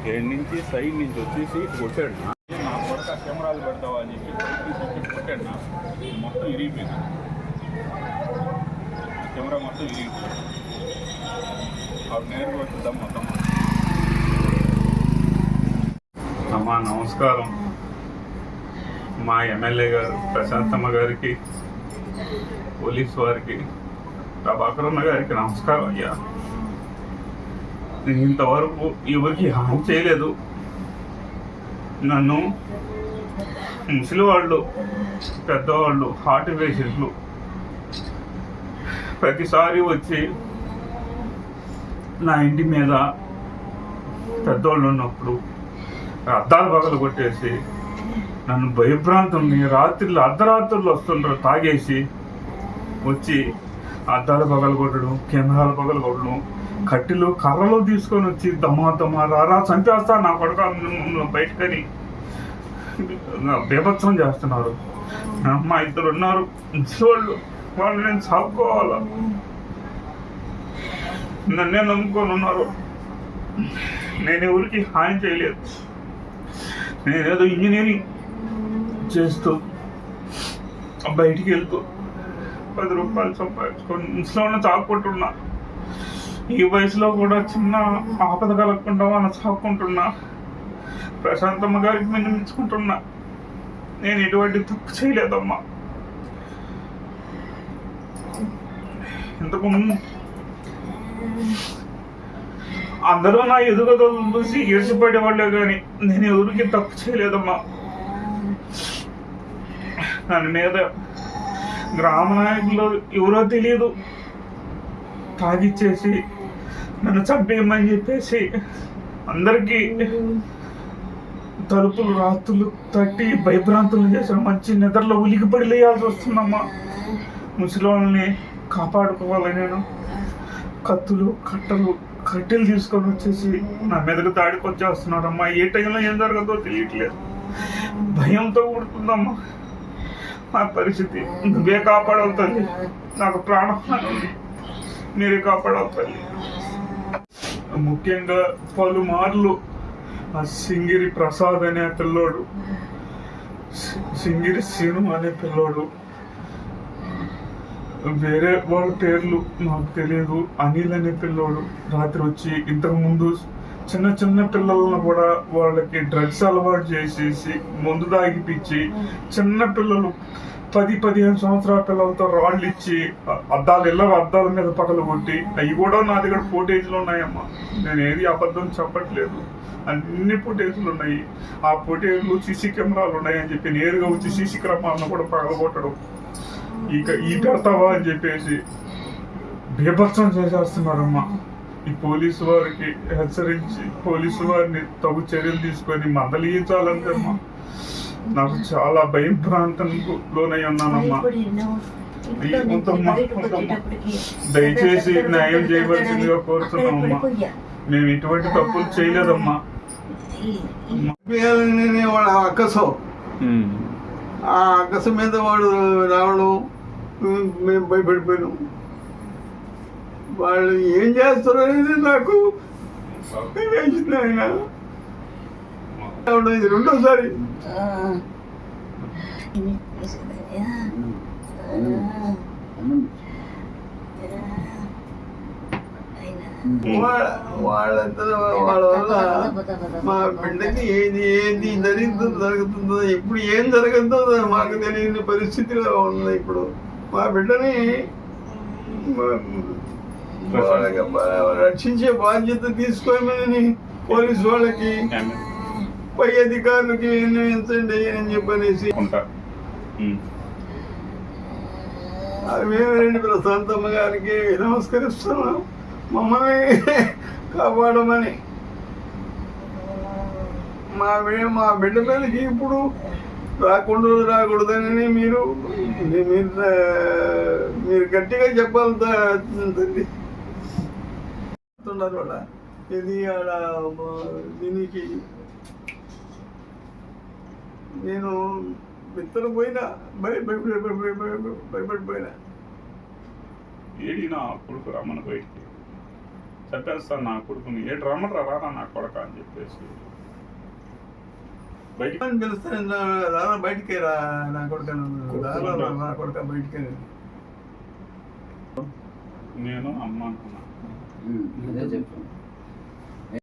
Gate నుంచి side నుంచి వచ్చేసి కొట్టాడు. నా కొడుకు కెమెరాలు పెడతావా అని చెప్పి కొట్టాడు. మొత్తం ఇరిగిపోయింది, కెమెరా మొత్తం ఇరిగిపోయింది. అప్పుడు నేరుగా వచ్చేద్దాం మొత్తం. అమ్మా నమస్కారం. మా ఎమ్మెల్యే గారు ప్రశాంతమ్మ గారికి, పోలీస్ వారికి, ప్రభాకరన్న గారికి నమస్కారం అయ్యా. నేను ఇంతవరకు ఎవరికి హాని చేయలేదు. నన్ను ముసలి వాళ్ళు, పెద్దవాళ్ళు, హార్ట్ పేషెంట్లు ప్రతిసారి వచ్చి నా ఇంటి మీద పెద్దవాళ్ళు ఉన్నప్పుడు అద్దాలు పగలు కొట్టేసి నన్ను భయభ్రాంతుల్ని రాత్రులు అర్ధరాత్రులు వస్తుంటారు తాగేసి వచ్చి అద్దాలు పగలు కొట్టడం, కెమెరాలు పగలు కొట్టడం, కట్టెలు కర్రలు తీసుకొని వచ్చి దమా రారా చంపేస్తా నా కొడుకు బయటకని బీభత్సం చేస్తున్నారు. మా ఇద్దరు ఉన్నారు ముసలివాళ్ళు, వాళ్ళు నేను సాగుకోవాలా, నన్నే నమ్ముకొని ఉన్నారు. నేను ఎవరికి హాని చేయలేదు. నేనేదో ఇంజనీరింగ్ చేస్తూ బయటికి వెళ్తూ 10 రూపాయలు సంపాదించుకొని ముసలివాళ్ళని చాక్కుంటున్నా. ఈ వయసులో కూడా చిన్న ఆపద కలగకుండా వాళ్ళని చాక్కుంటున్నా. ప్రశాంతమ్మ గారికి విన్నవించుకుంటున్నా, నేను ఎటువంటి తప్పు చేయలేదమ్మా. ఇంతకు ముందు అందరూ నా ఎదుగుదలను చూసి ఈర్చిపడేవాళ్ళే కానీ నేను ఎవరికి తప్పు చేయలేదమ్మా. దాని మీద గ్రామ నాయకులు ఎవరో తెలియదు తాగిచ్చేసి నన్ను చంపేయమని చెప్పేసి అందరికీ తలుపులు రాత్రులు తట్టి భయభ్రాంతులు చేశారు. మంచి నిద్రలో ఉలికిపడి లేయాల్సి వస్తుందమ్మా. ముసలి వాళ్ళని కాపాడుకోవాలి. నేను కత్తులు కట్టెలు తీసుకొని వచ్చేసి నా మీదకు దాడికి వచ్చేస్తున్నారమ్మా. ఏ టైంలో ఏం జరగదో తెలియట్లేదు, భయంతో కూడుతుందమ్మా నా పరిస్థితి. నువ్వే కాపాడవు తల్లి, నాకు ప్రాణం మీరే కాపాడవు తల్లి. ముఖ్యంగా పలుమార్లు ఆ సింగిరి ప్రసాద్ అనే పిల్లోడు, సింగిరి సీను అనే పిల్లోడు, వేరే వాళ్ళ పేర్లు నాకు తెలియదు, అనిల్ అనే పిల్లోడు రాత్రి వచ్చి ఇంతకు ముందు చిన్న పిల్లలను కూడా వాళ్ళకి డ్రగ్స్ అలవాటు చేసేసి మందు తాగిపించి చిన్న పిల్లలు 10-15 సంవత్సరాల పిల్లలతో రాళ్ళు ఇచ్చి అద్దాల మీద పగలు కొట్టి అవి కూడా నా దగ్గర ఫోటేజ్లు ఉన్నాయమ్మా. నేను ఏది అబద్ధం చెప్పట్లేదు, అన్ని ఫోటేజ్లు ఉన్నాయి. ఆ ఫోటేజ్లు సీసీ కెమెరాలు ఉన్నాయని చెప్పి నేరుగా వచ్చి సీసీ కెమెరాలను కూడా పగలగొట్టడం, ఈ పెడతావా అని చెప్పేసి బీభత్సం చేసేస్తున్నారమ్మా. ఈ పోలీసు వారికి హెచ్చరించి పోలీసు వారిని తగు చర్యలు తీసుకొని మందలించాలంటే అమ్మా నాకు చాలా భయం భ్రాంతంకు లోనై ఉన్నానమ్మా. దయచేసి న్యాయం చేయవలసిందిగా కోరుతున్నామమ్మా. మేము ఇటువంటి తప్పులు చేయలేదమ్మా. వాడు ఆ అక్కసు మీద వాడు రావడం మేము భయపడిపోయాం. వాళ్ళు ఏం చేస్తారు అనేది నాకు వేసింది. ఆయన ఇది రెండోసారి. వాళ్ళ వల్ల మా బిడ్డకి ఏది జరుగుతుందో ఇప్పుడు ఏం జరుగుతుందో మాకు తెలియని పరిస్థితిలో ఉంది. ఇప్పుడు మా బిడ్డని రక్షించే బాధ్యత తీసుకోమని పోలీసు వాళ్ళకి పై అధికారులకి విన్నవించండి అని చెప్పనేసి వేమిరెడ్డి ప్రశాంతమ్మ గారికి నమస్కరిస్తున్నాం. మమ్మల్ని కాపాడమని. మా బిడ్డ మీదకి ఇప్పుడు రాకూడదని మీరు గట్టిగా చెప్పాలి తల్లి. వాళ్ళ ఇది ఆడ దీనికి నేను ఇద్దరు పోయినా భయపడిపోయినా. ఏడి నా కొడుకు రమ్మని బయటికి చెప్పేస్తాను. నా కొడుకుని ఏడు రమ్మని రారా నా కొడక అని చెప్పేసి బయటికి పిలుస్తాను. రారా బయటికి రా నా కొడుక, నా కొడుక బయటికి. నేను అమ్మ అంటున్నా. అదే చెప్పాను.